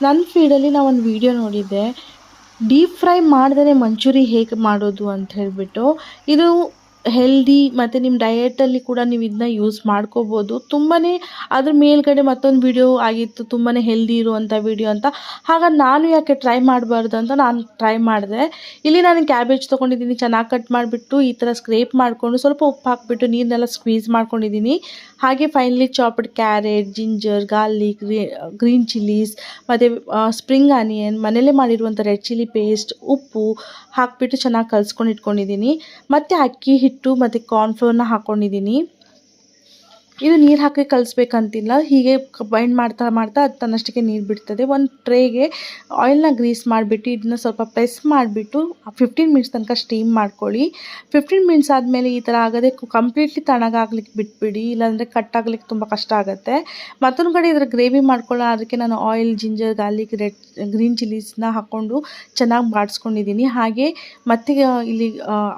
ನನ್ನ ಫೀಡಲ್ಲಿ ನಾನು ಒಂದು ವಿಡಿಯೋ ನೋಡಿದ್ದೆ, ಡೀಪ್ ಫ್ರೈ ಮಾಡ್ದೇ ಮಂಚೂರಿ ಹೇಗೆ ಮಾಡೋದು ಅಂತ ಹೇಳಿಬಿಟ್ಟು. ಇದು ಹೆಲ್ದಿ ಮತ್ತು ನಿಮ್ಮ ಡಯಟಲ್ಲಿ ಕೂಡ ನೀವು ಇದನ್ನ ಯೂಸ್ ಮಾಡ್ಕೋಬೋದು. ತುಂಬಾ ಅದ್ರ ಮೇಲ್ಗಡೆ ಮತ್ತೊಂದು ವಿಡಿಯೋ ಆಗಿತ್ತು, ತುಂಬಾ ಹೆಲ್ದಿ ಇರುವಂಥ ವಿಡಿಯೋ ಅಂತ. ಹಾಗಾಗಿ ನಾನು ಯಾಕೆ ಟ್ರೈ ಮಾಡಬಾರ್ದು ಅಂತ ನಾನು ಟ್ರೈ ಮಾಡಿದೆ. ಇಲ್ಲಿ ನಾನು ಕ್ಯಾಬೇಜ್ ತೊಗೊಂಡಿದ್ದೀನಿ, ಚೆನ್ನಾಗಿ ಕಟ್ ಮಾಡಿಬಿಟ್ಟು ಈ ಥರ ಸ್ಕ್ರೇಪ್ ಮಾಡಿಕೊಂಡು ಸ್ವಲ್ಪ ಉಪ್ಪು ಹಾಕಿಬಿಟ್ಟು ನೀರನ್ನೆಲ್ಲ ಸ್ಕ್ವೀಸ್ ಮಾಡ್ಕೊಂಡಿದ್ದೀನಿ. ಹಾಗೆ finally chopped carrot, ginger, garlic, green chillies ಮತ್ತು ಸ್ಪ್ರಿಂಗ್ ಆನಿಯನ್, ಮನೇಲೇ ಮಾಡಿರುವಂಥ ರೆಡ್ ಚಿಲ್ಲಿ ಪೇಸ್ಟ್, ಉಪ್ಪು ಹಾಕಿಬಿಟ್ಟು ಚೆನ್ನಾಗಿ ಕಲಿಸ್ಕೊಂಡು ಇಟ್ಕೊಂಡಿದ್ದೀನಿ. ಮತ್ತು ಅಕ್ಕಿ ಹಿಟ್ಟು ಮತ್ತು ಕಾರ್ನ್ಫ್ಲೋರ್ನ ಹಾಕ್ಕೊಂಡಿದ್ದೀನಿ. ಇದು ನೀರು ಹಾಕಿ ಕಲಿಸ್ಬೇಕಂತಿಲ್ಲ, ಹೀಗೆ ಬೈಂಡ್ ಮಾಡ್ತಾ ಮಾಡ್ತಾ ಅದು ತನ್ನಷ್ಟಕ್ಕೆ ನೀರು ಬಿಡ್ತದೆ. ಒಂದು ಟ್ರೇಗೆ ಆಯಿಲ್ನ ಗ್ರೀಸ್ ಮಾಡಿಬಿಟ್ಟು ಇದನ್ನ ಸ್ವಲ್ಪ ಪ್ರೆಸ್ ಮಾಡಿಬಿಟ್ಟು 15 ಮಿನಿಟ್ಸ್ ತನಕ ಸ್ಟೀಮ್ ಮಾಡ್ಕೊಳ್ಳಿ. 15 ಮಿನಿಟ್ಸ್ ಆದಮೇಲೆ ಈ ಥರ ಆಗದೆ ಕಂಪ್ಲೀಟ್ಲಿ ತಣ್ಣಗಾಗ್ಲಿಕ್ಕೆ ಬಿಟ್ಬಿಡಿ, ಇಲ್ಲಾಂದರೆ ಕಟ್ ಆಗ್ಲಿಕ್ಕೆ ತುಂಬ ಕಷ್ಟ ಆಗುತ್ತೆ. ಮತ್ತೊಂದು ಕಡೆ ಇದರ ಗ್ರೇವಿ ಮಾಡ್ಕೊಳ್ಳೋ ಅದಕ್ಕೆ ನಾನು ಆಯಿಲ್, ಜಿಂಜರ್, ಗಾರ್ಲಿಕ್, ಗ್ರೀನ್ ಚಿಲ್ಲೀಸ್ನ ಹಾಕ್ಕೊಂಡು ಚೆನ್ನಾಗಿ ಬಾಡಿಸ್ಕೊಂಡಿದ್ದೀನಿ. ಹಾಗೆ ಮತ್ತು ಇಲ್ಲಿ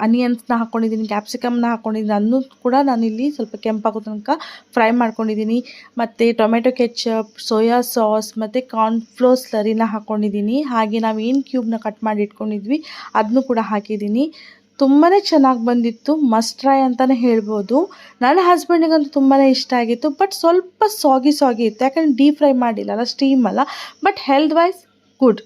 ಅನಿಯನ್ಸ್ನ ಹಾಕ್ಕೊಂಡಿದ್ದೀನಿ, ಕ್ಯಾಪ್ಸಿಕಮ್ನ ಹಾಕ್ಕೊಂಡಿದ್ದೀನಿ. ಅದನ್ನು ಕೂಡ ನಾನಿಲ್ಲಿ ಸ್ವಲ್ಪ ಕೆಂಪಾಗೋ ತನಕ ಫ್ರೈ ಮಾಡ್ಕೊಂಡಿದ್ದೀನಿ. ಮತ್ತು ಟೊಮೆಟೊ ಕೆಚಪ್, ಸೋಯಾ ಸಾಸ್ ಮತ್ತು ಕಾರ್ನ್ಫ್ಲೋರ್ ಸ್ಲರಿನ ಹಾಕ್ಕೊಂಡಿದ್ದೀನಿ. ಹಾಗೆ ನಾವು ಏನು ಕ್ಯೂಬ್ನ ಕಟ್ ಮಾಡಿ ಇಟ್ಕೊಂಡಿದ್ವಿ ಅದನ್ನು ಕೂಡ ಹಾಕಿದ್ದೀನಿ. ತುಂಬಾ ಚೆನ್ನಾಗಿ ಬಂದಿತ್ತು, ಮಸ್ಟ್ ಟ್ರೈ ಅಂತಲೇ ಹೇಳ್ಬೋದು. ನನ್ನ ಹಸ್ಬೆಂಡಿಗಂತೂ ತುಂಬಾ ಇಷ್ಟ ಆಗಿತ್ತು. ಬಟ್ ಸ್ವಲ್ಪ ಸಾಗಿ ಇತ್ತು, ಯಾಕಂದರೆ ಡೀಪ್ ಫ್ರೈ ಮಾಡಿಲ್ಲ, ಸ್ಟೀಮ್ ಅಲ್ಲ. But health wise good.